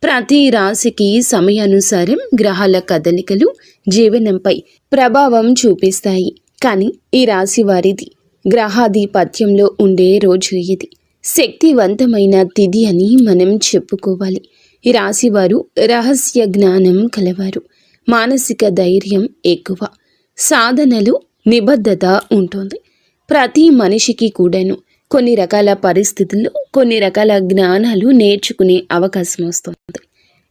ప్రతి రాశికి సమయానుసారం గ్రహాల కదలికలు జీవనంపై ప్రభావం చూపిస్తాయి. కానీ ఈ రాశి వారిది గ్రహాధిపత్యంలో ఉండే రోజు ఇది. శక్తివంతమైన తిథి అని మనం చెప్పుకోవాలి. ఈ రాశివారు రహస్య జ్ఞానం కలవారు. మానసిక ధైర్యం ఎక్కువ. సాధనలు నిబద్ధత ఉంటుంది. ప్రతి మనిషికి కూడాను కొన్ని రకాల పరిస్థితుల్లో కొన్ని రకాల జ్ఞానాలు నేర్చుకునే అవకాశం వస్తుంది.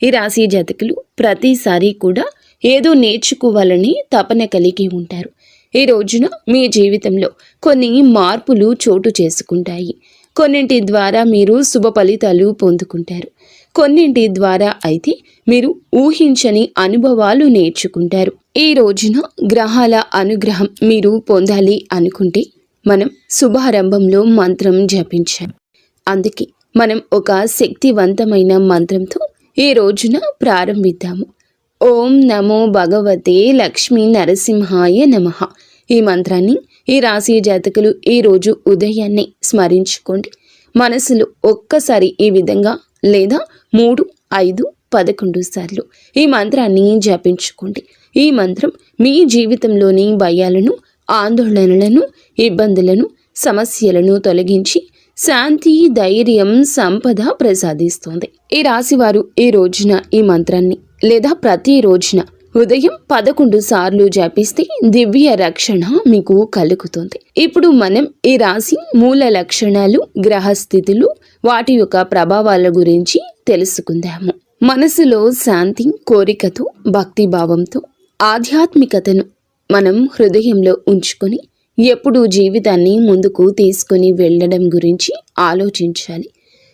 ఈ రాశి జాతకులు ప్రతిసారి కూడా ఏదో నేర్చుకోవాలని తపన కలిగి ఉంటారు. ఈ రోజున మీ జీవితంలో కొన్ని మార్పులు చోటు చేసుకుంటాయి. కొన్నింటి ద్వారా మీరు శుభ ఫలితాలు పొందుకుంటారు. కొన్నింటి ద్వారా అయితే మీరు ఊహించని అనుభవాలు నేర్చుకుంటారు. ఈ రోజున గ్రహాల అనుగ్రహం మీరు పొందాలి అనుకుంటే మనం శుభారంభంలో మంత్రం జపించాలి. అందుకే మనం ఒక శక్తివంతమైన మంత్రంతో ఈ రోజున ప్రారంభిద్దాము. ఓం నమో భగవతే లక్ష్మీ నరసింహాయ నమః. ఈ మంత్రాన్ని ఈ రాశి జాతకులు ఈరోజు ఉదయాన్నే స్మరించుకోండి. మనసులో ఒక్కసారి ఈ విధంగా లేదా 3, 5, 11 సార్లు ఈ మంత్రాన్ని జపించుకోండి. ఈ మంత్రం మీ జీవితంలోని భయాలను, ఆందోళనలను, ఇబ్బందులను, సమస్యలను తొలగించి శాంతి, ధైర్యం, సంపద ప్రసాదిస్తుంది. ఈ రాశివారు ఈ రోజున ఈ మంత్రాన్ని లేదా ప్రతి రోజున ఉదయం 11 సార్లు జపిస్తే దివ్య రక్షణ మీకు కలుగుతుంది. ఇప్పుడు మనం ఈ రాశి మూల లక్షణాలు, గ్రహస్థితులు, వాటి యొక్క ప్రభావాల గురించి తెలుసుకుందాము. మనసులో శాంతి, కోరికతో, భక్తిభావంతో, ఆధ్యాత్మికతను మనం హృదయంలో ఉంచుకొని ఎప్పుడూ జీవితాన్ని ముందుకు తీసుకుని వెళ్ళడం గురించి ఆలోచించాలి.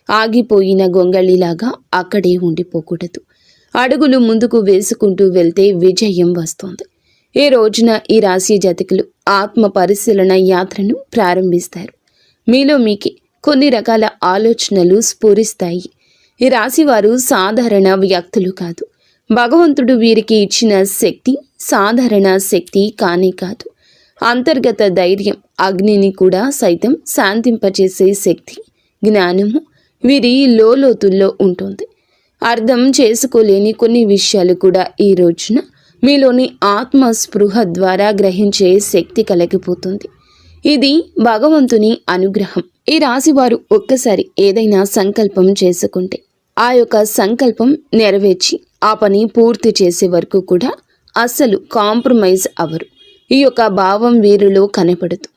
ఆగిపోయిన గొంగళిలాగా అక్కడే ఉండిపోకూడదు. అడుగులు ముందుకు వేసుకుంటూ వెళ్తే విజయం వస్తుంది. ఈ రోజున ఈ రాశి జాతకులు ఆత్మ పరిశీలన యాత్రను ప్రారంభిస్తారు. మీలో మీకే కొన్ని రకాల ఆలోచనలు స్ఫురిస్తాయి. ఈ రాశివారు సాధారణ వ్యక్తులు కాదు. భగవంతుడు వీరికి ఇచ్చిన శక్తి సాధారణ శక్తి కానే కాదు. అంతర్గత ధైర్యం, అగ్నిని కూడా సైతం శాంతింపచేసే శక్తి, జ్ఞానము వీరి లోతుల్లో ఉంటుంది. అర్థం చేసుకోలేని కొన్ని విషయాలు కూడా ఈ రోజున మీలోని ఆత్మ స్పృహ ద్వారా గ్రహించే శక్తి కలిగిపోతుంది. ఇది భగవంతుని అనుగ్రహం. ఈ రాశివారు ఒక్కసారి ఏదైనా సంకల్పం చేసుకుంటే ఆ యొక్క సంకల్పం నెరవేర్చి ఆ పని పూర్తి చేసే వరకు కూడా అస్సలు కాంప్రమైజ్ అవ్వరు. ఈ యొక్క భావం వీరిలో కనపడదు.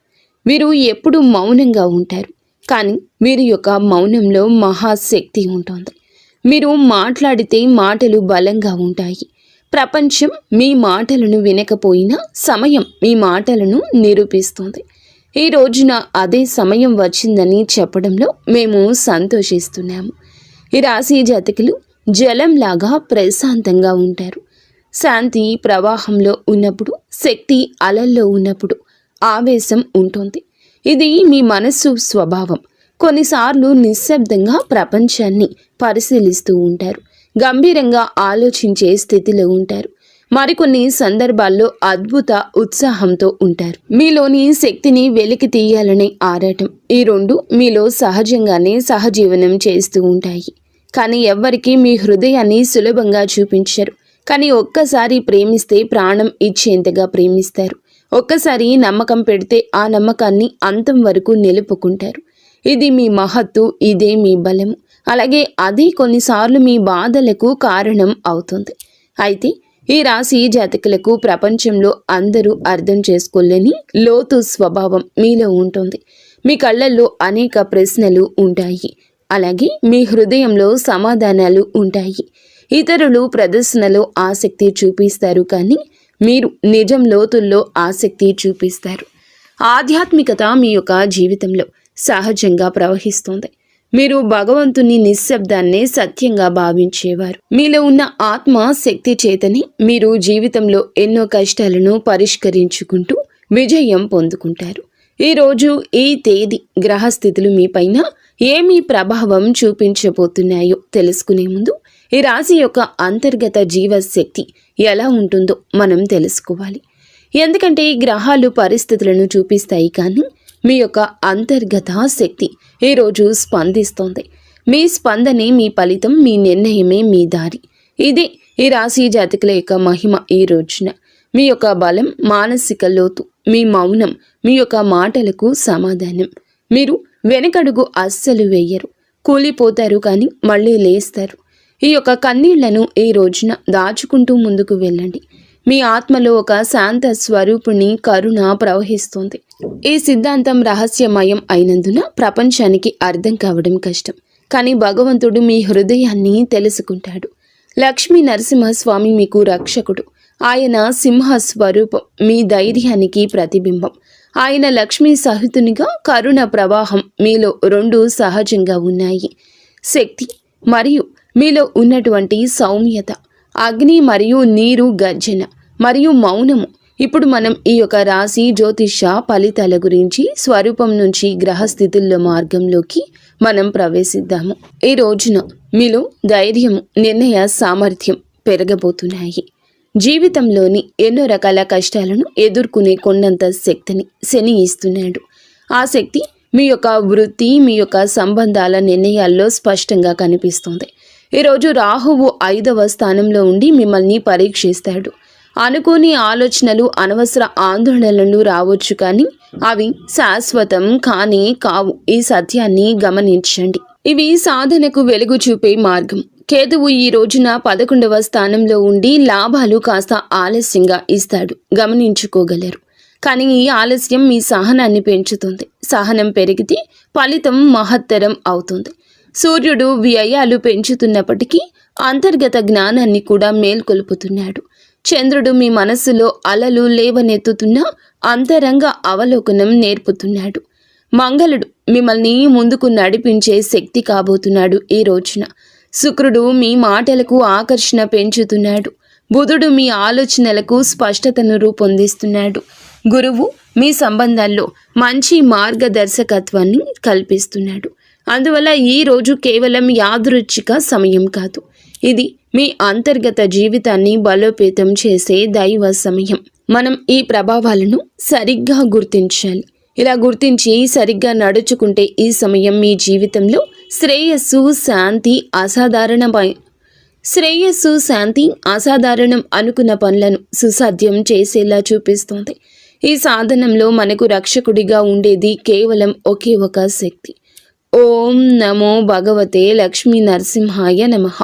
వీరు ఎప్పుడు మౌనంగా ఉంటారు. కానీ వీరి యొక్క మౌనంలో మహాశక్తి ఉంటుంది. మీరు మాట్లాడితే మాటలు బలంగా ఉంటాయి. ప్రపంచం మీ మాటలను వినకపోయినా సమయం మీ మాటలను నిరూపిస్తుంది. ఈ రోజున అదే సమయం వచ్చిందని చెప్పడంలో మేము సంతోషిస్తున్నాము. ఈ రాశి జాతకులు జలంలాగా ప్రశాంతంగా ఉంటారు. శాంతి ప్రవాహంలో ఉన్నప్పుడు, శక్తి అలల్లో ఉన్నప్పుడు ఆవేశం ఉంటుంది. ఇది మీ మనస్సు స్వభావం. కొన్నిసార్లు నిశ్శబ్దంగా ప్రపంచాన్ని పరిశీలిస్తూ ఉంటారు. గంభీరంగా ఆలోచించే స్థితిలో ఉంటారు. మరికొన్ని సందర్భాల్లో అద్భుత ఉత్సాహంతో ఉంటారు. మీలోని శక్తిని వెలికి తీయాలనే ఆరాటం, ఈ రెండు మీలో సహజంగానే సహజీవనం చేస్తూ ఉంటాయి. కానీ ఎవ్వరికీ మీ హృదయాన్ని సులభంగా చూపించరు. కానీ ఒక్కసారి ప్రేమిస్తే ప్రాణం ఇచ్చేంతగా ప్రేమిస్తారు. ఒక్కసారి నమ్మకం పెడితే ఆ నమ్మకాన్ని అంతం వరకు నిలుపుకుంటారు. ఇది మీ మహత్తు, ఇదే మీ బలము. అలాగే అది కొన్నిసార్లు మీ బాధలకు కారణం అవుతుంది. అయితే ఈ రాశి జాతకులకు ప్రపంచంలో అందరూ అర్థం చేసుకోలేని లోతు స్వభావం మీలో ఉంటుంది. మీ కళ్ళల్లో అనేక ప్రశ్నలు ఉంటాయి. అలాగే మీ హృదయంలో సమాధానాలు ఉంటాయి. ఇతరులు ప్రదర్శనలో ఆసక్తి చూపిస్తారు, కానీ మీరు నిజం లోతుల్లో ఆసక్తి చూపిస్తారు. ఆధ్యాత్మికత మీ యొక్క జీవితంలో సహజంగా ప్రవహిస్తుంది. మీరు భగవంతుని నిశ్శబ్దాన్నే సత్యంగా భావించేవారు. మీలో ఉన్న ఆత్మ శక్తి చేతని మీరు జీవితంలో ఎన్నో కష్టాలను పరిష్కరించుకుంటూ విజయం పొందుకుంటారు. ఈరోజు ఈ తేదీ గ్రహస్థితులు మీపైన ఏమి ప్రభావం చూపించబోతున్నాయో తెలుసుకునే ముందు ఈ రాశి యొక్క అంతర్గత జీవశక్తి ఎలా ఉంటుందో మనం తెలుసుకోవాలి. ఎందుకంటే గ్రహాలు పరిస్థితులను చూపిస్తాయి, కానీ మీ యొక్క అంతర్గత శక్తి ఈరోజు స్పందిస్తోంది. మీ స్పందనే మీ ఫలితం, మీ నిర్ణయమే మీ దారి. ఇదే ఈ రాశి జాతకుల యొక్క మహిమ. ఈ రోజున మీ యొక్క బలం, మానసిక లోతు, మీ మౌనం, మీ యొక్క మాటలకు సమాధానం. మీరు వెనకడుగు అస్సలు వేయరు, కూలిపోతారు కానీ మళ్ళీ లేస్తారు. ఈ యొక్క కన్నీళ్లను ఈ రోజున దాచుకుంటూ ముందుకు వెళ్ళండి. మీ ఆత్మలో ఒక శాంత స్వరూపుని కరుణ ప్రవహిస్తుంది. ఈ సిద్ధాంతం రహస్యమయం అయినందున ప్రపంచానికి అర్థం కావడం కష్టం. కానీ భగవంతుడు మీ హృదయాన్ని తెలుసుకుంటాడు. లక్ష్మీ నరసింహస్వామి మీకు రక్షకుడు. ఆయన సింహ స్వరూపం, మీ ధైర్యానికి ప్రతిబింబం. ఆయన లక్ష్మీ సహితునిగా కరుణ ప్రవాహం మీలో రెండు సహజంగా ఉన్నాయి. శక్తి మరియు మీలో ఉన్నటువంటి సౌమ్యత, అగ్ని మరియు నీరు గర్జన మరియు మౌనము. ఇప్పుడు మనం ఈ యొక్క రాశి జ్యోతిష ఫలితాల గురించి స్వరూపం నుంచి గ్రహస్థితుల్లో మార్గంలోకి మనం ప్రవేశిద్దాము. ఈ రోజున మీలో ధైర్యం, నిర్ణయ సామర్థ్యం పెరగబోతున్నాయి. జీవితంలోని ఎన్నో రకాల కష్టాలను ఎదుర్కొనే కొండంత శక్తిని శని ఇస్తున్నాడు. ఆ శక్తి మీ యొక్క వృత్తి, మీ యొక్క సంబంధాల నిర్ణయాల్లో స్పష్టంగా కనిపిస్తుంది. ఈరోజు రాహువు 5వ స్థానంలో ఉండి మిమ్మల్ని పరీక్షిస్తాడు. అనుకోని ఆలోచనలు, అనవసర ఆందోళనలు రావచ్చు, కానీ అవి శాశ్వతం కానీ కావు. ఈ సత్యాన్ని గమనించండి. ఇవి సాధనకు వెలుగు చూపే మార్గం. కేతువు ఈ రోజున 11వ స్థానంలో ఉండి లాభాలు కాస్త ఆలస్యంగా ఇస్తాడు, గమనించుకోగలరు. కానీ ఈ ఆలస్యం మీ సహనాన్ని పెంచుతుంది. సహనం పెరిగితే ఫలితం మహత్తరం అవుతుంది. సూర్యుడు వ్యయాలు పెంచుతున్నప్పటికీ అంతర్గత జ్ఞానాన్ని కూడా మేల్కొల్పుతున్నాడు. చంద్రుడు మీ మనస్సులో అలలు లేవనెత్తుతున్న అంతరంగ అవలోకనం నేర్పుతున్నాడు. మంగళుడు మిమ్మల్ని ముందుకు నడిపించే శక్తి కాబోతున్నాడు ఈ రోజున. శుక్రుడు మీ మాటలకు ఆకర్షణ పెంచుతున్నాడు. బుధుడు మీ ఆలోచనలకు స్పష్టతను రూపొందిస్తున్నాడు. గురువు మీ సంబంధాల్లో మంచి మార్గదర్శకత్వాన్ని కల్పిస్తున్నాడు. అందువల్ల ఈ రోజు కేవలం యాదృచ్ఛిక సమయం కాదు, ఇది మీ అంతర్గత జీవితాన్ని బలోపేతం చేసే దైవ సమయం. మనం ఈ ప్రభావాలను సరిగ్గా గుర్తించాలి. ఇలా గుర్తించి సరిగ్గా నడుచుకుంటే ఈ సమయం మీ జీవితంలో శ్రేయస్సు, శాంతి, అసాధారణం అనుకున్న పనులను సుసాధ్యం చేసేలా చూపిస్తుంది. ఈ సాధనంలో మనకు రక్షకుడిగా ఉండేది కేవలం ఒకే ఒక శక్తి. ఓం నమో భగవతే లక్ష్మీ నరసింహాయ నమః.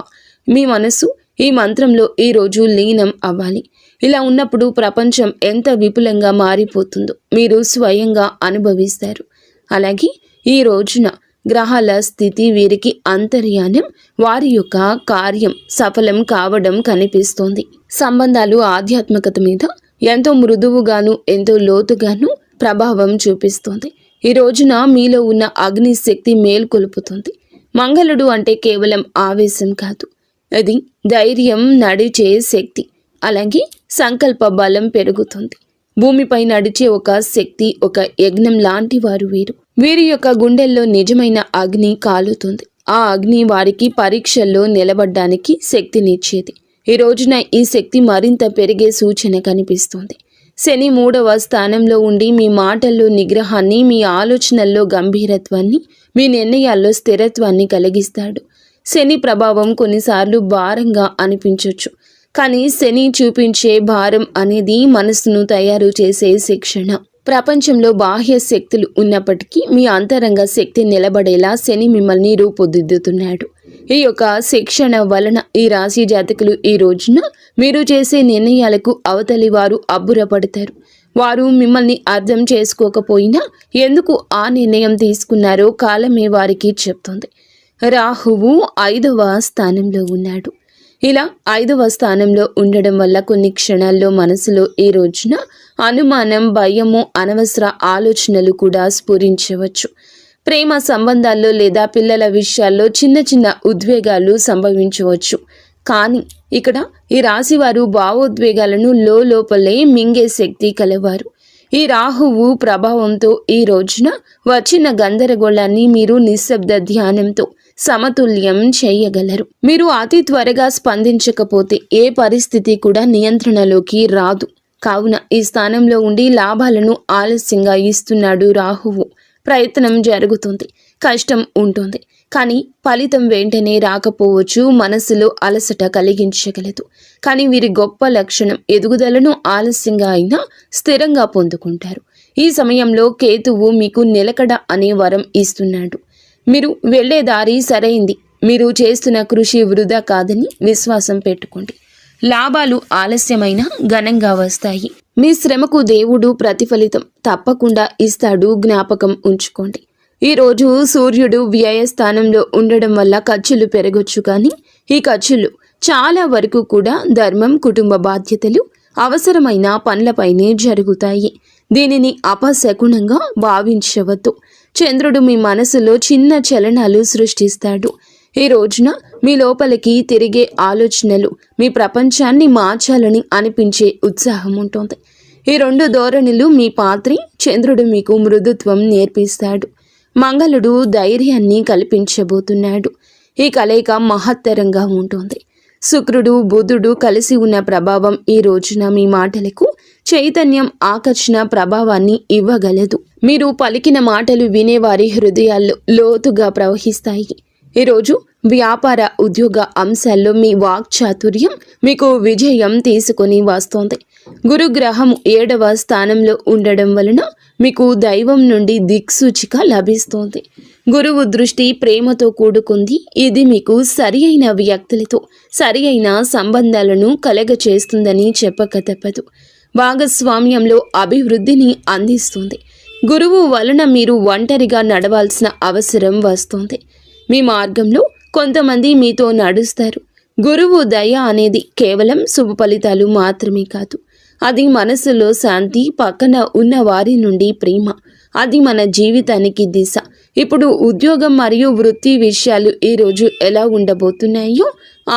మీ మనసు ఈ మంత్రంలో ఈరోజు లీనం అవ్వాలి. ఇలా ఉన్నప్పుడు ప్రపంచం ఎంత విపులంగా మారిపోతుందో మీరు స్వయంగా అనుభవిస్తారు. అలాగే ఈ రోజున గ్రహాల స్థితి వీరికి అంతర్యానం, వారి యొక్క కార్యం సఫలం కావడం కనిపిస్తోంది. సంబంధాలు ఆధ్యాత్మికత మీద ఎంతో మృదువుగాను ఎంతో లోతుగాను ప్రభావం చూపిస్తోంది. ఈ రోజున మీలో ఉన్న అగ్ని శక్తి మేల్కొలుపుతుంది. మంగళుడు అంటే కేవలం ఆవేశం కాదు, అది ధైర్యం, నడిచే శక్తి. అలాగే సంకల్ప బలం పెరుగుతుంది. భూమిపై నడిచే ఒక శక్తి, ఒక యజ్ఞం లాంటి వారు వీరు. వీరి యొక్క గుండెల్లో నిజమైన అగ్ని కాలుతుంది. ఆ అగ్ని వారికి పరీక్షల్లో నిలబడ్డానికి శక్తినిచ్చేది. ఈ రోజున ఈ శక్తి మరింత పెరిగే సూచన కనిపిస్తుంది. శని 3వ స్థానంలో ఉండి మీ మాటల్లో నిగ్రహాన్ని, మీ ఆలోచనల్లో గంభీరత్వాన్ని, మీ నిర్ణయాల్లో స్థిరత్వాన్ని కలిగిస్తాడు. శని ప్రభావం కొన్నిసార్లు భారంగా అనిపించవచ్చు, కానీ శని చూపించే భారం అనేది మనసును తయారు చేసే శిక్షణ. ప్రపంచంలో బాహ్య శక్తులు ఉన్నప్పటికీ మీ అంతరంగ శక్తి నిలబడేలా శని మిమ్మల్ని రూపుదిద్దుతున్నాడు. ఈ యొక్క శిక్షణ వలన ఈ రాశి జాతకులు ఈ రోజున మీరు చేసే నిర్ణయాలకు అవతలి వారు అబ్బురపడతారు. వారు మిమ్మల్ని అర్థం చేసుకోకపోయినా ఎందుకు ఆ నిర్ణయం తీసుకున్నారో కాలమే వారికి చెప్తుంది. రాహువు 5వ స్థానంలో ఉన్నాడు. ఇలా 5వ స్థానంలో ఉండడం వల్ల కొన్ని క్షణాల్లో మనసులో ఈ రోజున అనుమానం, భయము, అనవసర ఆలోచనలు కూడా స్ఫురించవచ్చు. ప్రేమ సంబంధాల్లో లేదా పిల్లల విషయాల్లో చిన్న చిన్న ఉద్వేగాలు సంభవించవచ్చు. కానీ ఇక్కడ ఈ రాశివారు భావోద్వేగాలను లోపలే మింగే శక్తి కలవారు. ఈ రాహువు ప్రభావంతో ఈ రోజున వచ్చిన గందరగోళాన్ని మీరు నిశ్శబ్ద ధ్యానంతో సమతుల్యం చేయగలరు. మీరు అతి త్వరగా స్పందించకపోతే ఏ పరిస్థితి కూడా నియంత్రణలోకి రాదు. కావున ఈ స్థానంలో ఉండి లాభాలను ఆలస్యంగా ఇస్తున్నాడు రాహువు. ప్రయత్నం జరుగుతుంది, కష్టం ఉంటుంది. కానీ ఫలితం వెంటనే రాకపోవచ్చు, మనసులో అలసట కలిగించగలదు. కానీ వీరి గొప్ప లక్షణం ఎదుగుదలను ఆలస్యంగా అయినా స్థిరంగా పొందుకుంటారు. ఈ సమయంలో కేతువు మీకు నిలకడ అనే వరం ఇస్తున్నాడు. మీరు వెళ్లే దారి సరైంది. మీరు చేస్తున్న కృషి వృధా కాదని విశ్వాసం పెట్టుకోండి. లాభాలు ఆలస్యమైన ఘనంగా వస్తాయి. మీ శ్రమకు దేవుడు ప్రతిఫలితం తప్పకుండా ఇస్తాడు, జ్ఞాపకం ఉంచుకోండి. ఈరోజు సూర్యుడు వ్యయస్థానంలో ఉండడం వల్ల ఖర్చులు పెరగొచ్చు, కానీ ఈ ఖర్చులు చాలా వరకు కూడా ధర్మం, కుటుంబ బాధ్యతలు, అవసరమైన పనులపైనే జరుగుతాయి. దీనిని అపశకునంగా భావించవద్దు. చంద్రుడు మీ మనసులో చిన్న చలనాలు సృష్టిస్తాడు. ఈ రోజున మీ లోపలికి తిరిగే ఆలోచనలు మీ ప్రపంచాన్ని మార్చాలని అనిపించే ఉత్సాహం ఉంటుంది. ఈ రెండు ధోరణులు మీ పాత్రి. చంద్రుడు మీకు మృదుత్వం నేర్పిస్తాడు. మంగళుడు ధైర్యాన్ని కల్పించబోతున్నాడు. ఈ కలయిక మహత్తరంగా ఉంటుంది. శుక్రుడు, బుధుడు కలిసి ఉన్న ప్రభావం ఈ రోజున మీ మాటలకు చైతన్యం, ఆకర్షణ ప్రభావాన్ని ఇవ్వగలదు. మీరు పలికిన మాటలు వినేవారి హృదయాల్లో లోతుగా ప్రవహిస్తాయి. ఈరోజు వ్యాపార, ఉద్యోగ అంశాల్లో మీ వాక్చాతుర్యం మీకు విజయం తీసుకొని వస్తోంది. గురుగ్రహం 7వ స్థానంలో ఉండడం వలన మీకు దైవం నుండి దిక్సూచిక లభిస్తోంది. గురువు దృష్టి ప్రేమతో కూడుకుంది. ఇది మీకు సరి అయిన వ్యక్తులతో సరి అయిన సంబంధాలను కలగచేస్తుందని చెప్పక తప్పదు. భాగస్వామ్యంలో అభివృద్ధిని అందిస్తుంది. గురువు వలన మీరు ఒంటరిగా నడవాల్సిన అవసరం వస్తుంది. మీ మార్గంలో కొంతమంది మీతో నడుస్తారు. గురువు దయ అనేది కేవలం శుభ ఫలితాలు మాత్రమే కాదు. అది మనసులో శాంతి, పక్కన ఉన్న వారి నుండి ప్రేమ. అది మన జీవితానికి దిశ. ఇప్పుడు ఉద్యోగం మరియు వృత్తి విషయాలు ఈరోజు ఎలా ఉండబోతున్నాయో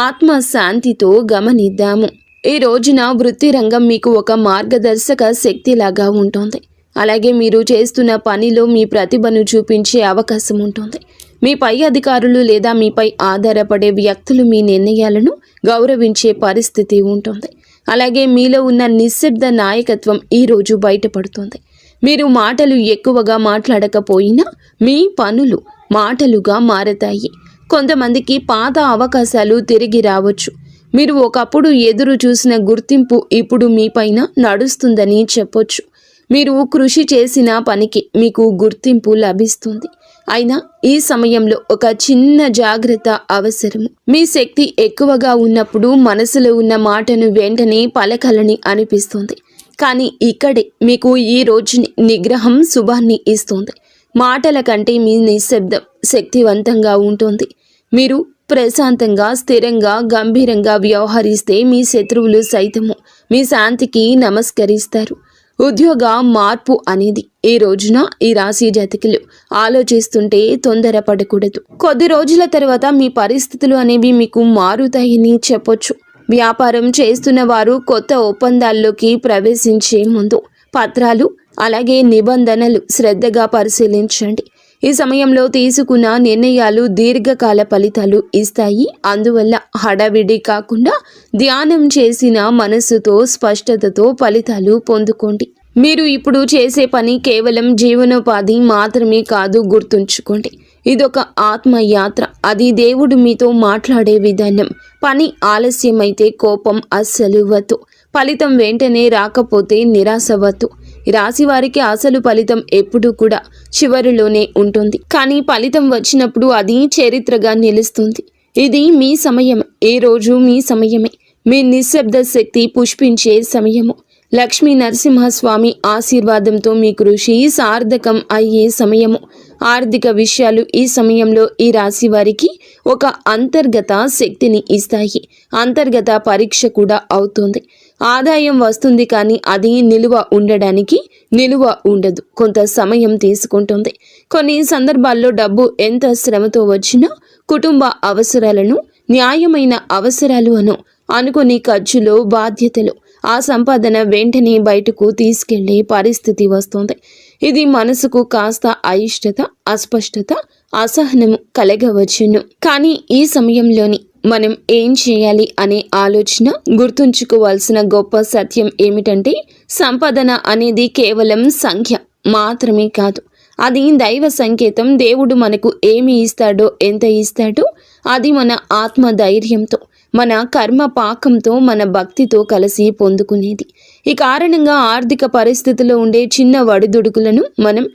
ఆత్మ శాంతితో గమనిద్దాము. ఈ రోజున వృత్తి రంగం మీకు ఒక మార్గదర్శక శక్తిలాగా ఉంటుంది. అలాగే మీరు చేస్తున్న పనిలో మీ ప్రతిభను చూపించే అవకాశం ఉంటుంది. మీ పై అధికారులు లేదా మీపై ఆధారపడే వ్యక్తులు మీ నిర్ణయాలను గౌరవించే పరిస్థితి ఉంటుంది. అలాగే మీలో ఉన్న నిశ్శబ్ద నాయకత్వం ఈరోజు బయటపడుతుంది. మీరు మాటలు ఎక్కువగా మాట్లాడకపోయినా మీ పనులు మాటలుగా మారతాయి. కొంతమందికి పాత అవకాశాలు తిరిగి రావచ్చు. మీరు ఒకప్పుడు ఎదురు చూసిన గుర్తింపు ఇప్పుడు మీపైన నడుస్తుందని చెప్పొచ్చు. మీరు కృషి చేసిన పనికి మీకు గుర్తింపు లభిస్తుంది. అయినా ఈ సమయంలో ఒక చిన్న జాగ్రత్త అవసరము. మీ శక్తి ఎక్కువగా ఉన్నప్పుడు మనసులో ఉన్న మాటను వెంటనే పలకాలని అనిపిస్తుంది. కానీ ఇక్కడే మీకు ఈ రోజుని నిగ్రహం శుభాన్ని ఇస్తుంది. మాటల కంటే మీ నిశ్శబ్దం శక్తివంతంగా ఉంటుంది. మీరు ప్రశాంతంగా, స్థిరంగా, గంభీరంగా వ్యవహరిస్తే మీ శత్రువులు సైతము మీ శాంతికి నమస్కరిస్తారు. ఉద్యోగ మార్పు అనేది ఈ రోజున ఈ రాశి జాతకులు ఆలోచిస్తుంటే తొందరపడకూడదు. కొద్ది రోజుల తర్వాత మీ పరిస్థితులు అనేవి మీకు మారుతాయని చెప్పొచ్చు. వ్యాపారం చేస్తున్న వారు కొత్త ఒప్పందాల్లోకి ప్రవేశించే ముందు పత్రాలు అలాగే నిబంధనలు శ్రద్ధగా పరిశీలించండి. ఈ సమయంలో తీసుకున్న నిర్ణయాలు దీర్ఘకాల ఫలితాలు ఇస్తాయి. అందువల్ల హడావిడి కాకుండా ధ్యానం చేసిన మనస్సుతో, స్పష్టతతో ఫలితాలు పొందుకోండి. మీరు ఇప్పుడు చేసే పని కేవలం జీవనోపాధి మాత్రమే కాదు, గుర్తుంచుకోండి. ఇదొక ఆత్మయాత్ర. అది దేవుడు మీతో మాట్లాడే విధానం. పని ఆలస్యమైతే కోపం అస్సలు వద్దు. ఫలితం వెంటనే రాకపోతే నిరాశ వద్దు. రాశి వారికి అసలు ఫలితం ఎప్పుడూ కూడా చివరిలోనే ఉంటుంది. కానీ ఫలితం వచ్చినప్పుడు అది చరిత్రగా నిలుస్తుంది. ఇది మీ సమయమే. ఏ రోజు మీ సమయమే. మీ నిశ్శబ్ద శక్తి పుష్పించే సమయము. లక్ష్మీ నరసింహస్వామి ఆశీర్వాదంతో మీ కృషి సార్థకం అయ్యే సమయము. ఆర్థిక విషయాలు ఈ సమయంలో ఈ రాశి వారికి ఒక అంతర్గత శక్తిని ఇస్తాయి. అంతర్గత పరీక్ష కూడా అవుతుంది. ఆదాయం వస్తుంది, కానీ అది నిలువ ఉండడానికి నిలువ ఉండదు. కొంత సమయం తీసుకుంటుంది. కొన్ని సందర్భాల్లో డబ్బు ఎంత శ్రమతో వచ్చినా కుటుంబ అవసరాలను న్యాయమైన అవసరాలు అనుకుని ఖర్చులో బాధ్యతలు ఆ సంపాదన వెంటనే బయటకు తీసుకెళ్లే పరిస్థితి వస్తుంది. ఇది మనసుకు కాస్త అయిష్టత, అస్పష్టత, అసహనము కలగవచ్చును. కానీ ఈ సమయంలోని మనం ఏం చేయాలి అనే ఆలోచన గుర్తుంచుకోవాల్సిన గొప్ప సత్యం ఏమిటంటే, సంపాదన అనేది కేవలం సంఖ్య మాత్రమే కాదు. అది దైవ సంకేతం. దేవుడు మనకు ఏమి ఇస్తాడో, ఎంత ఇస్తాడో అది మన ఆత్మ ధైర్యంతో, మన కర్మ పాకంతో, మన భక్తితో కలిసి పొందుకునేది. ఈ కారణంగా ఆర్థిక పరిస్థితిలో ఉండే చిన్న వడిదుడుకులను మనం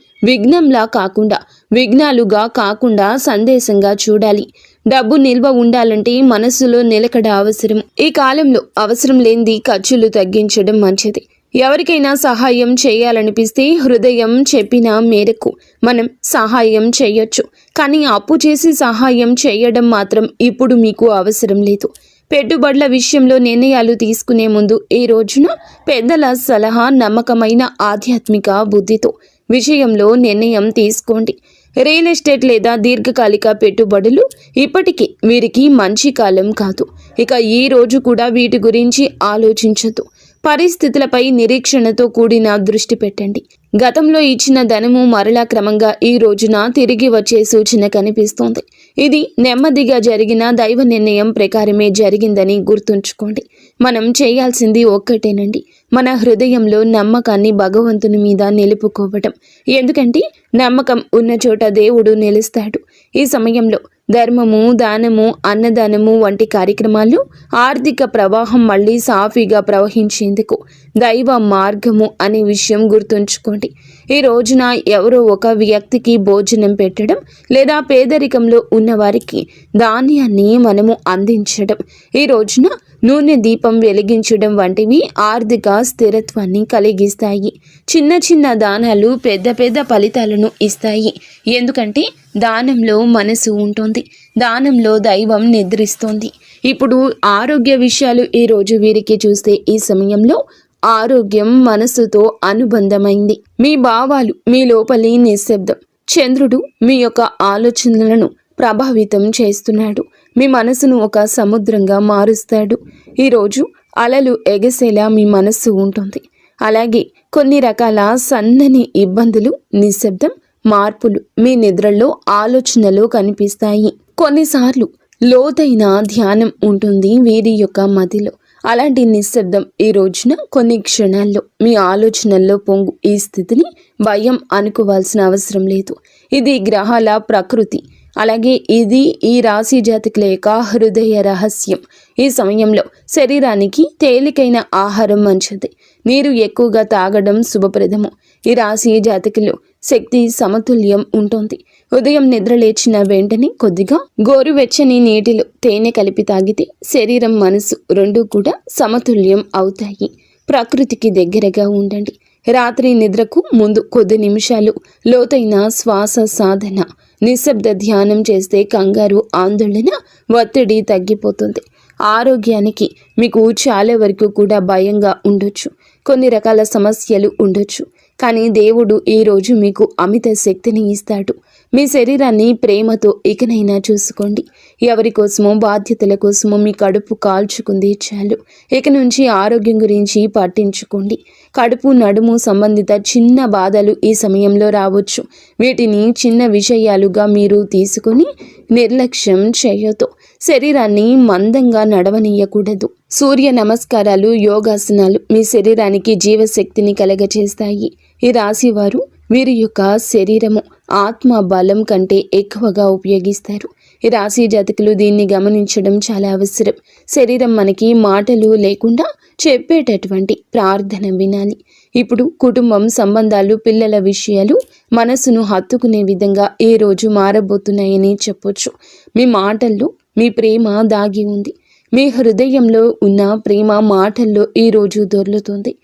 విఘ్నాలుగా కాకుండా సందేశంగా చూడాలి. డబ్బు నిల్వ ఉండాలంటే మనస్సులో నిలకడ అవసరం. ఈ కాలంలో అవసరం లేనిది ఖర్చులు తగ్గించడం మంచిది. ఎవరికైనా సహాయం చేయాలనిపిస్తే హృదయం చెప్పిన మేరకు మనం సహాయం చేయొచ్చు. కానీ అప్పు చేసి సహాయం చేయడం మాత్రం ఇప్పుడు మీకు అవసరం లేదు. పెట్టుబడుల విషయంలో నిర్ణయాలు తీసుకునే ముందు ఈ రోజున పెద్దల సలహా, నమ్మకమైన ఆధ్యాత్మిక బుద్ధితో విషయంలో నిర్ణయం తీసుకోండి. రియల్ ఎస్టేట్ లేదా దీర్ఘకాలిక పెట్టుబడులు ఇప్పటికీ వీరికి మంచి కాలం కాదు. ఇక ఈ రోజు కూడా వీటి గురించి ఆలోచించదు. పరిస్థితులపై నిరీక్షణతో కూడిన దృష్టి పెట్టండి. గతంలో ఇచ్చిన ధనము మరలా క్రమంగా ఈ రోజున తిరిగి వచ్చే సూచన కనిపిస్తోంది. ఇది నెమ్మదిగా జరిగిన దైవ నిర్ణయం ప్రకారమే జరిగిందని గుర్తుంచుకోండి. మనం చేయాల్సింది ఒక్కటేనండి, మన హృదయంలో నమ్మకాన్ని భగవంతుని మీద నిలుపుకోవటం. ఎందుకంటే నమ్మకం ఉన్న చోట దేవుడు నిలుస్తాడు. ఈ సమయంలో ధర్మము, దానము, అన్నదానము వంటి కార్యక్రమాలు ఆర్థిక ప్రవాహం మళ్ళీ సాఫీగా ప్రవహించేందుకు దైవ మార్గము అనే విషయం గుర్తుంచుకోండి. ఈ రోజున ఎవరో ఒక వ్యక్తికి భోజనం పెట్టడం లేదా పేదరికంలో ఉన్నవారికి ధాన్యాన్ని మనము అందించడం, ఈ రోజున నూనె దీపం వెలిగించడం వంటివి ఆర్థిక స్థిరత్వాన్ని కలిగిస్తాయి. చిన్న చిన్న దానాలు పెద్ద పెద్ద ఫలితాలను ఇస్తాయి. ఎందుకంటే దానంలో మనసు ఉంటుంది, దానంలో దైవం నిద్రిస్తోంది. ఇప్పుడు ఆరోగ్య విషయాలు ఈ రోజు వీరికి చూస్తే ఈ సమయంలో ఆరోగ్యం మనసుతో అనుబంధమైంది. మీ భావాలు మీ లోపలి నిశ్శబ్దం. చంద్రుడు మీ యొక్క ఆలోచనలను ప్రభావితం చేస్తున్నాడు. మీ మనసును ఒక సముద్రంగా మారుస్తాడు. ఈరోజు అలలు ఎగసేలా మీ మనస్సు ఉంటుంది. అలాగే కొన్ని రకాల సన్నని ఇబ్బందులు, నిశ్శబ్దం, మార్పులు మీ నిద్రలో, ఆలోచనలో కనిపిస్తాయి. కొన్నిసార్లు లోతైన ధ్యానం ఉంటుంది వీరి యొక్క మదిలో. అలాంటి నిశ్శబ్దం ఈ రోజున కొన్ని క్షణాల్లో మీ ఆలోచనల్లో పొంగు. ఈ స్థితిని భయం అనుకోవాల్సిన అవసరం లేదు. ఇది గ్రహాల ప్రకృతి. అలాగే ఇది ఈ రాశి జాతకుల యొక్క హృదయ రహస్యం. ఈ సమయంలో శరీరానికి తేలికైన ఆహారం మంచిది. నీరు ఎక్కువగా తాగడం శుభప్రదము. ఈ రాశి జాతకులు శక్తి సమతుల్యం ఉంటుంది. ఉదయం నిద్ర లేచిన వెంటనే కొద్దిగా గోరువెచ్చని నీటిలో తేనె కలిపి తాగితే శరీరం, మనసు రెండూ కూడా సమతుల్యం అవుతాయి. ప్రకృతికి దగ్గరగా ఉండండి. రాత్రి నిద్రకు ముందు కొద్ది నిమిషాలు లోతైన శ్వాస సాధన, నిశ్శబ్ద ధ్యానం చేస్తే కంగారు, ఆందోళన, ఒత్తిడి తగ్గిపోతుంది. ఆరోగ్యానికి మీకు చాలా వరకు కూడా భయంగా ఉండొచ్చు. కొన్ని రకాల సమస్యలు ఉండొచ్చు. కానీ దేవుడు ఈరోజు మీకు అమిత శక్తిని ఇస్తాడు. మీ శరీరాన్ని ప్రేమతో ఇకనైనా చూసుకోండి. ఎవరి కోసమో, బాధ్యతల కోసమో మీ కడుపు కాల్చుకుంది చాలు. ఇక నుంచి ఆరోగ్యం గురించి పట్టించుకోండి. కడుపు, నడుము సంబంధిత చిన్న బాధలు ఈ సమయంలో రావచ్చు. వీటిని చిన్న విషయాలుగా మీరు తీసుకొని నిర్లక్ష్యం చేయొద్దు. శరీరాన్ని మందంగా నడవనీయకూడదు. సూర్య నమస్కారాలు, యోగాసనాలు మీ శరీరానికి జీవశక్తిని కలగచేస్తాయి. ఈ రాశి వారు వీరి యొక్క శరీరము ఆత్మ బలం కంటే ఎక్కువగా ఉపయోగిస్తారు. ఈ రాశి జాతకులు దీన్ని గమనించడం చాలా అవసరం. శరీరం మనకి మాటలు లేకుండా చెప్పేటటువంటి ప్రార్థన వినాలి. ఇప్పుడు కుటుంబం, సంబంధాలు, పిల్లల విషయాలు మనసును హత్తుకునే విధంగా ఈ రోజు మారబోతున్నాయని చెప్పొచ్చు. మీ మాటల్లో మీ ప్రేమ దాగి ఉంది. మీ హృదయంలో ఉన్న ప్రేమ మాటల్లో ఈరోజు దొర్లుతుంది.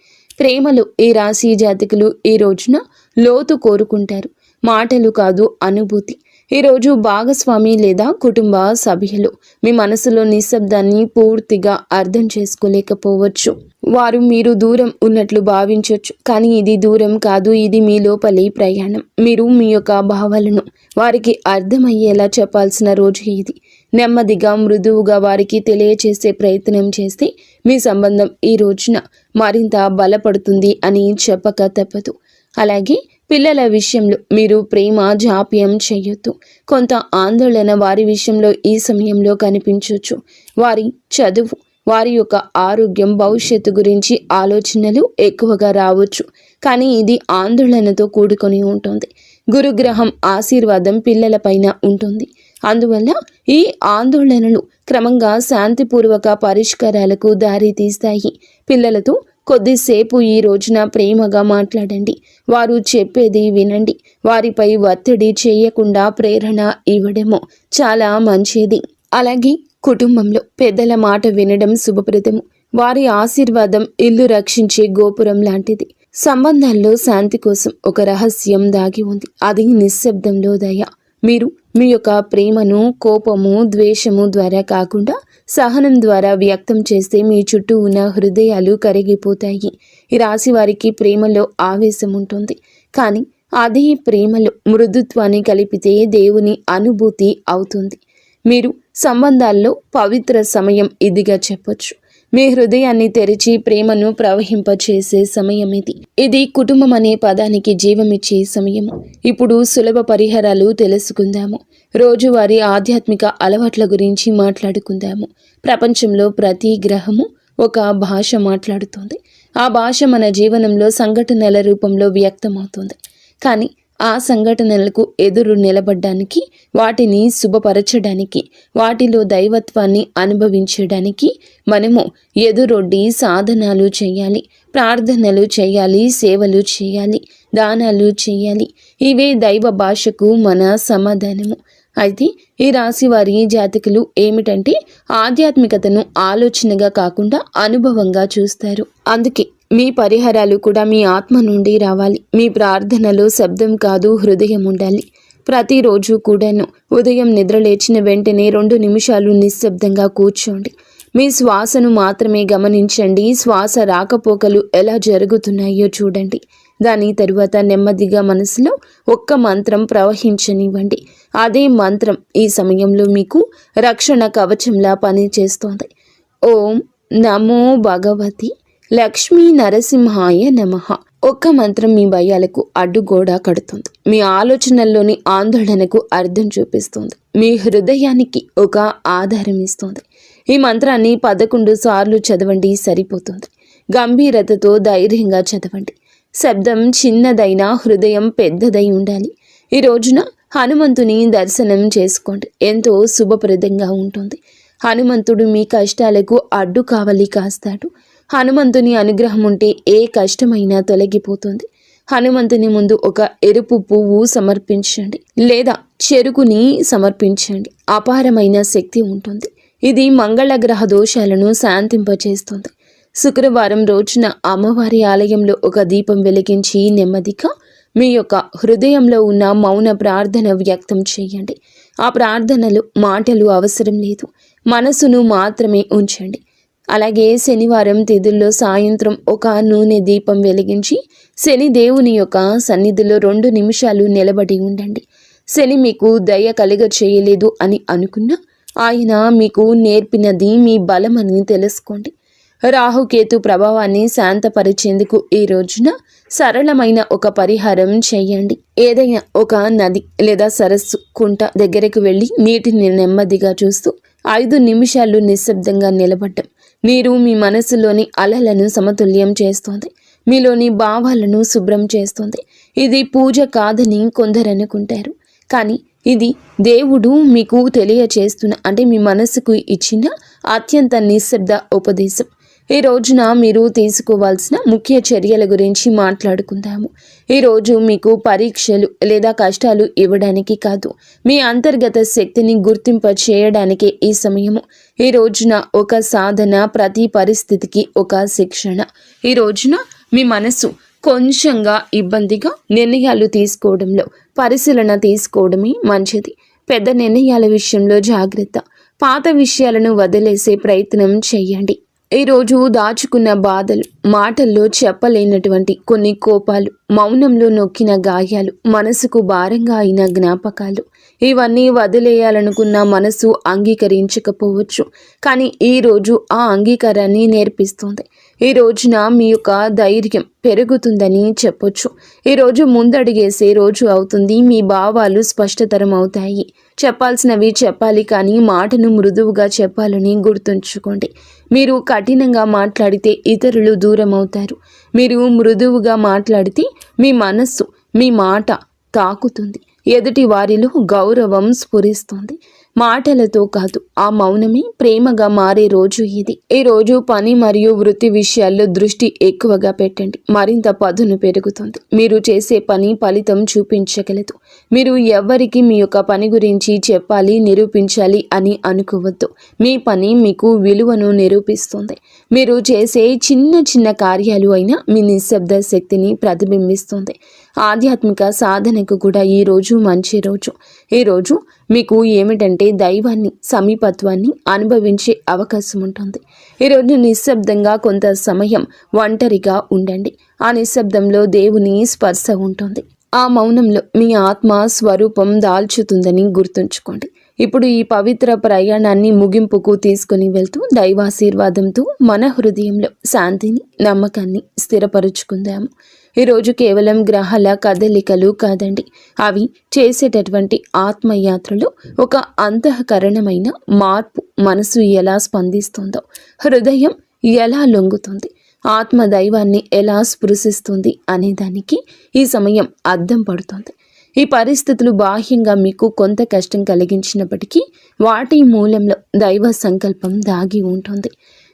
ప్రేమలో ఈ రాశి జాతకులు ఈ రోజున లోతు కోరుకుంటారు. మాటలు కాదు, అనుభూతి. ఈరోజు భాగస్వామి లేదా కుటుంబ సభ్యులు మీ మనసులో నిశ్శబ్దాన్ని పూర్తిగా అర్థం చేసుకోలేకపోవచ్చు. వారు మీరు దూరం ఉన్నట్లు భావించవచ్చు. కానీ ఇది దూరం కాదు, ఇది మీ లోపలి ప్రయాణం. మీరు మీ యొక్క భావాలను వారికి అర్థమయ్యేలా చెప్పాల్సిన రోజు ఇది. నెమ్మదిగా, మృదువుగా వారికి తెలియచేసే ప్రయత్నం చేస్తే మీ సంబంధం ఈ రోజున మరింత బలపడుతుంది అని చెప్పక తప్పదు. అలాగే పిల్లల విషయంలో మీరు ప్రేమ జాప్యం చేయొద్దు. కొంత ఆందోళన వారి విషయంలో ఈ సమయంలో కనిపించవచ్చు. వారి చదువు, వారి యొక్క ఆరోగ్యం, భవిష్యత్తు గురించి ఆలోచనలు ఎక్కువగా రావచ్చు. కానీ ఇది ఆందోళనతో కూడుకొని ఉంటుంది. గురుగ్రహం ఆశీర్వాదం పిల్లలపైన ఉంటుంది. అందువల్ల ఈ ఆందోళనలు క్రమంగా శాంతిపూర్వక పరిష్కారాలకు దారి తీస్తాయి. పిల్లలతో కొద్దిసేపు ఈ రోజున ప్రేమగా మాట్లాడండి. వారు చెప్పేది వినండి. వారిపై ఒత్తిడి చేయకుండా ప్రేరణ ఇవ్వడము చాలా మంచిది. అలాగే కుటుంబంలో పెద్దల మాట వినడం శుభప్రదము. వారి ఆశీర్వాదం ఇల్లు రక్షించే గోపురం లాంటిది. సంబంధాల్లో శాంతి కోసం ఒక రహస్యం దాగి ఉంది. అది నిశ్శబ్దంలో దయ. మీరు మీ యొక్క ప్రేమను కోపము, ద్వేషము ద్వారా కాకుండా సహనం ద్వారా వ్యక్తం చేస్తే మీ చుట్టూ ఉన్న హృదయాలు కరిగిపోతాయి. ఈ రాశి వారికి ప్రేమలో ఆవేశం ఉంటుంది, కానీ అదే ప్రేమలో మృదుత్వాన్ని కలిపితే దేవుని అనుభూతి అవుతుంది. మీరు సంబంధాల్లో పవిత్ర సమయం ఇదిగా చెప్పొచ్చు. మీ హృదయాన్ని తెరిచి ప్రేమను ప్రవహింపచేసే సమయం ఇది. ఇది కుటుంబం అనే పదానికి జీవమిచ్చే సమయము. ఇప్పుడు సులభ పరిహారాలు తెలుసుకుందాము. రోజువారీ ఆధ్యాత్మిక అలవాట్ల గురించి మాట్లాడుకుందాము. ప్రపంచంలో ప్రతి గ్రహము ఒక భాష మాట్లాడుతుంది. ఆ భాష మన జీవనంలో సంఘటనల రూపంలో వ్యక్తమవుతుంది. కానీ ఆ సంఘటనలకు ఎదురు నిలబడ్డానికి, వాటిని శుభపరచడానికి, వాటిలో దైవత్వాన్ని అనుభవించడానికి మనము ఎదురొడ్డి సాధనాలు చేయాలి, ప్రార్థనలు చేయాలి, సేవలు చేయాలి, దానాలు చేయాలి. ఇవే దైవ భాషకు మన సమాధానము. అయితే ఈ రాశి వారి జాతకులు ఏమిటంటే ఆధ్యాత్మికతను ఆలోచనగా కాకుండా అనుభవంగా చూస్తారు. అందుకే మీ పరిహారాలు కూడా మీ ఆత్మ నుండి రావాలి. మీ ప్రార్థనలో శబ్దం కాదు, హృదయం ఉండాలి. ప్రతిరోజు కూడాను ఉదయం నిద్రలేచిన వెంటనే 2 నిమిషాలు నిశ్శబ్దంగా కూర్చోండి. మీ శ్వాసను మాత్రమే గమనించండి. శ్వాస రాకపోకలు ఎలా జరుగుతున్నాయో చూడండి. దాని తరువాత నెమ్మదిగా మనసులో ఒక్క మంత్రం ప్రవహించనివ్వండి. అదే మంత్రం ఈ సమయంలో మీకు రక్షణ కవచంలా పనిచేస్తోంది. ఓం నమో భగవతి లక్ష్మీ నరసింహాయ నమః. ఒక్క మంత్రం మీ భయాలకు అడ్డుగోడ కడుతుంది. మీ ఆలోచనల్లోని ఆందోళనకు అర్థం చూపిస్తుంది. మీ హృదయానికి ఒక ఆధారం ఇస్తుంది. ఈ మంత్రాన్ని 11 సార్లు చదవండి, సరిపోతుంది. గంభీరతతో ధైర్యంగా చదవండి. శబ్దం చిన్నదైనా హృదయం పెద్దదై ఉండాలి. ఈ రోజున హనుమంతుని దర్శనం చేసుకోండి. ఎంతో శుభప్రదంగా ఉంటుంది. హనుమంతుడు మీ కష్టాలకు అడ్డు కావలి కాస్తాడు. హనుమంతుని అనుగ్రహం ఉంటే ఏ కష్టమైనా తొలగిపోతుంది. హనుమంతుని ముందు ఒక ఎరుపు పువ్వు సమర్పించండి, లేదా చెరుకుని సమర్పించండి. అపారమైన శక్తి ఉంటుంది. ఇది మంగళగ్రహ దోషాలను శాంతింపచేస్తుంది. శుక్రవారం రోజున అమ్మవారి ఆలయంలో ఒక దీపం వెలిగించి నెమ్మదిగా మీ యొక్క హృదయంలో ఉన్న మౌన ప్రార్థన వ్యక్తం చేయండి. ఆ ప్రార్థనలు మాటలు అవసరం లేదు, మనసును మాత్రమే ఉంచండి. అలాగే శనివారం తిథుల్లో సాయంత్రం ఒక నూనె దీపం వెలిగించి శని దేవుని యొక్క సన్నిధిలో 2 నిమిషాలు నిలబడి ఉండండి. శని మీకు దయ కలుగ చేయలేదు అని అనుకున్నా ఆయన మీకు నేర్పినది మీ బలమని తెలుసుకోండి. రాహుకేతు ప్రభావాన్ని శాంతపరిచేందుకు ఈ రోజున సరళమైన ఒక పరిహారం చేయండి. ఏదైనా ఒక నది లేదా సరస్సు, కుంట దగ్గరకు వెళ్ళి నీటిని నెమ్మదిగా చూస్తూ 5 నిమిషాలు నిశ్శబ్దంగా నిలబడ్డం. నీరు మీ మనసులోని అలలను సమతుల్యం చేస్తోంది. మీలోని భావాలను శుభ్రం చేస్తోంది. ఇది పూజ కాదని కొందరు అనుకుంటారు, కానీ ఇది దేవుడు మీకు తెలియచేస్తున్న, అంటే మీ మనసుకు ఇచ్చిన అత్యంత నిశ్శబ్ద ఉపదేశం. ఈ రోజున మీరు తీసుకోవాల్సిన ముఖ్య చర్యల గురించి మాట్లాడుకుందాము. ఈరోజు మీకు పరీక్షలు లేదా కష్టాలు ఇవ్వడానికి కాదు, మీ అంతర్గత శక్తిని గుర్తింప చేయడానికే ఈ సమయము. ఈ రోజున ఒక సాధన, ప్రతి పరిస్థితికి ఒక శిక్షణ. ఈ రోజున మీ మనసు కొంచెంగా ఇబ్బందిగా నిర్ణయాలు తీసుకోవడంలో పరిశీలన తీసుకోవడమే మంచిది. పెద్ద నిర్ణయాల విషయంలో జాగ్రత్త. పాత విషయాలను వదిలేసే ప్రయత్నం చేయండి. ఈరోజు దాచుకున్న బాధలు, మాటల్లో చెప్పలేనటువంటి కొన్ని కోపాలు, మౌనంలో నొక్కిన గాయాలు, మనసుకు భారంగా అయిన జ్ఞాపకాలు, ఇవన్నీ వదిలేయాలనుకున్న మనసు అంగీకరించకపోవచ్చు, కానీ ఈరోజు ఆ అంగీకారాన్ని నేర్పిస్తుంది. ఈ రోజున మీ యొక్క ధైర్యం పెరుగుతుందని చెప్పొచ్చు. ఈరోజు ముందడుగేసే రోజు అవుతుంది. మీ భావాలు స్పష్టతరం అవుతాయి. చెప్పాల్సినవి చెప్పాలి, కానీ మాటను మృదువుగా చెప్పాలని గుర్తుంచుకోండి. మీరు కఠినంగా మాట్లాడితే ఇతరులు దూరం అవుతారు. మీరు మృదువుగా మాట్లాడితే మీ మనస్సు, మీ మాట తాకుతుంది. ఎదుటి వారిలో గౌరవం స్ఫురిస్తుంది. మాటలతో కాదు, ఆ మౌనమే ప్రేమగా మారే రోజు ఇది. ఈ రోజు పని మరియు వృత్తి విషయాల్లో దృష్టి ఎక్కువగా పెట్టండి. మరింత పదును పెరుగుతుంది. మీరు చేసే పని ఫలితం చూపించగలదు. మీరు ఎవ్వరికి మీ యొక్క పని గురించి చెప్పాలి, నిరూపించాలి అని అనుకోవద్దు. మీ పని మీకు విలువను నిరూపిస్తుంది. మీరు చేసే చిన్న చిన్న కార్యాలు అయినా మీ నిశ్శబ్ద శక్తిని ప్రతిబింబిస్తుంది. ఆధ్యాత్మిక సాధనకు కూడా ఈ రోజు మంచి రోజు. ఈ రోజు మీకు ఏమిటంటే దైవాన్ని, సమీపత్వాన్ని అనుభవించే అవకాశం ఉంటుంది. ఈరోజు నిశ్శబ్దంగా కొంత సమయం ఒంటరిగా ఉండండి. ఆ నిశ్శబ్దంలో దేవుని స్పర్శ ఉంటుంది. ఆ మౌనంలో మీ ఆత్మ స్వరూపం దాల్చుతుందని గుర్తుంచుకోండి. ఇప్పుడు ఈ పవిత్ర ప్రయాణాన్ని ముగింపుకు తీసుకుని వెళ్తూ దైవాశీర్వాదంతో మన హృదయంలో శాంతిని, నమ్మకాన్ని స్థిరపరుచుకుందాము. ఈరోజు కేవలం గ్రహాల కదలికలు కాదండి, అవి చేసేటటువంటి ఆత్మయాత్రలో ఒక అంతఃకరణమైన మార్పు. మనసు ఎలా స్పందిస్తుందో, హృదయం ఎలా లొంగుతుంది, ఆత్మ దైవాన్ని ఎలా స్పృశిస్తుంది అనే దానికి ఈ సమయం అద్దం పడుతుంది. ఈ పరిస్థితులు బాహ్యంగా మీకు కొంత కష్టం కలిగించినప్పటికీ వాటి మూలంలో దైవ సంకల్పం దాగి ఉంటుంది.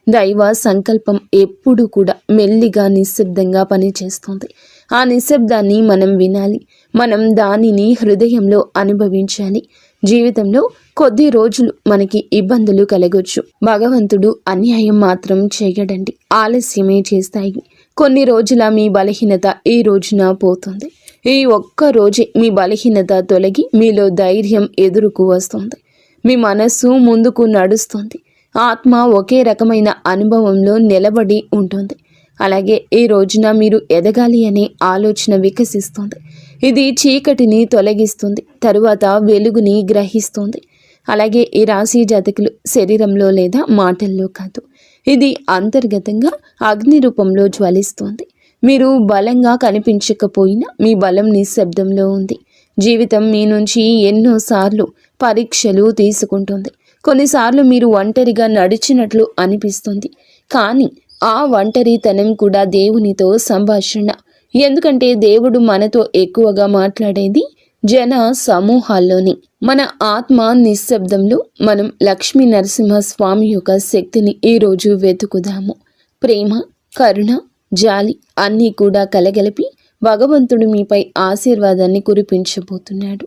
దైవ సంకల్పం ఎప్పుడు కూడా మెల్లిగా, నిశ్శబ్దంగా పనిచేస్తుంది. ఆ నిశ్శబ్దాన్ని మనం వినాలి. మనం దానిని హృదయంలో అనుభవించాలి. జీవితంలో కొద్ది రోజులు మనకి ఇబ్బందులు కలగొచ్చు. భగవంతుడు అన్యాయం మాత్రం చేయడండి, ఆలస్యమే చేస్తాయి. కొన్ని రోజుల మీ బలహీనత ఈ రోజున పోతుంది. ఈ ఒక్క రోజే మీ బలహీనత తొలగి మీలో ధైర్యం ఎదురుకు వస్తుంది. మీ మనస్సు ముందుకు నడుస్తుంది. ఆత్మ ఒకే రకమైన అనుభవంలో నిలబడి ఉంటుంది. అలాగే ఈ రోజున మీరు ఎదగాలి అనే ఆలోచన వికసిస్తుంది. ఇది చీకటిని తొలగిస్తుంది, తరువాత వెలుగుని గ్రహిస్తుంది. అలాగే ఈ రాశి జాతకులు శరీరంలో లేదా మాటల్లో కాదు, ఇది అంతర్గతంగా అగ్ని రూపంలో జ్వలిస్తుంది. మీరు బలంగా కనిపించకపోయినా మీ బలం నిశ్శబ్దంలో ఉంది. జీవితం మీ నుంచి ఎన్నోసార్లు పరీక్షలు తీసుకుంటుంది. కొన్నిసార్లు మీరు ఒంటరిగా నడిచినట్లు అనిపిస్తుంది. కానీ ఆ ఒంటరితనం కూడా దేవునితో సంభాషణ. ఎందుకంటే దేవుడు మనతో ఎక్కువగా మాట్లాడేది జన సమూహాల్లోని. మన ఆత్మ నిశ్శబ్దంలో మనం లక్ష్మీ నరసింహస్వామి యొక్క శక్తిని ఈరోజు వెతుకుదాము. ప్రేమ, కరుణ, జాలి అన్నీ కూడా కలగలిపి భగవంతుడు మీపై ఆశీర్వాదాన్ని కురిపించబోతున్నాడు.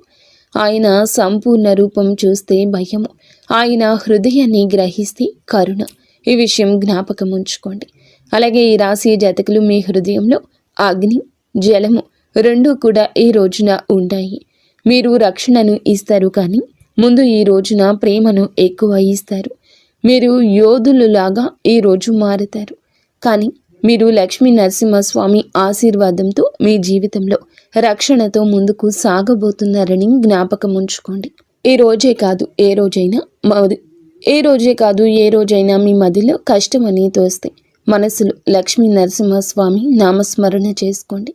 ఆయన సంపూర్ణ రూపం చూస్తే భయము, ఆయన హృదయాన్ని గ్రహిస్తే కరుణ. ఈ విషయం జ్ఞాపకం ఉంచుకోండి. అలాగే ఈ రాశి జాతకులు మీ హృదయంలో అగ్ని, జలము రెండూ కూడా ఈ రోజున ఉంటాయి. మీరు రక్షణను ఇస్తారు, కానీ ముందు ఈ రోజున ప్రేమను ఎక్కువ ఇస్తారు. మీరు యోధులులాగా ఈ రోజు మారుతారు. కానీ మీరు లక్ష్మీ నరసింహస్వామి ఆశీర్వాదంతో మీ జీవితంలో రక్షణతో ముందుకు సాగబోతున్నారని జ్ఞాపకం ఉంచుకోండి. ఈ రోజే కాదు ఏ రోజైనా మీ మదిలో కష్టమని తోస్తే మనసులో లక్ష్మీ నరసింహస్వామి నామస్మరణ చేసుకోండి.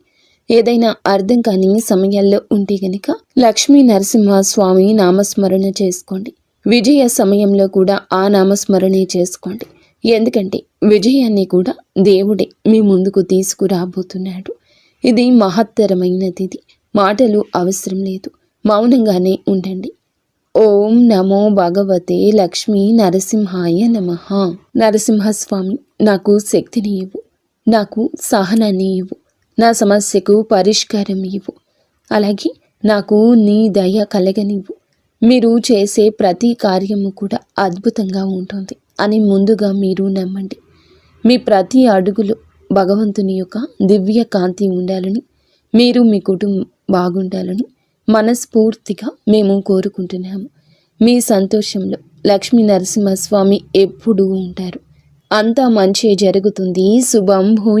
ఏదైనా అర్థం కాని సమయాల్లో ఉంటే గనుక లక్ష్మీ నరసింహస్వామి నామస్మరణ చేసుకోండి. విజయ సమయంలో కూడా ఆ నామస్మరణే చేసుకోండి. ఎందుకంటే విజయాన్ని కూడా దేవుడే మీ ముందుకు తీసుకురాబోతున్నాడు. ఇది మహత్తరమైనది. మాటలు అవసరం లేదు, మౌనంగానే ఉండండి. ఓం నమో భగవతే లక్ష్మీ నరసింహాయ నమః. నరసింహస్వామి, నాకు శక్తిని ఇవ్వు, నాకు సహనాన్ని ఇవ్వు, నా సమస్యకు పరిష్కారం ఇవ్వు, అలాగే నాకు నీ దయ కలగనివ్వు. మీరు చేసే ప్రతి కార్యము కూడా అద్భుతంగా ఉంటుంది అని ముందుగా మీరు నమ్మండి. మీ ప్రతి అడుగులో భగవంతుని యొక్క దివ్య కాంతి ఉండాలని, మీరు మీ కుటుంబం బాగుండాలని మనస్ఫూర్తిగా మేము కోరుకుంటున్నాము. మీ సంతోషంలో లక్ష్మీ నరసింహస్వామి ఎప్పుడూ ఉంటారు. అంతా మంచి జరుగుతుంది. శుభం భూయ.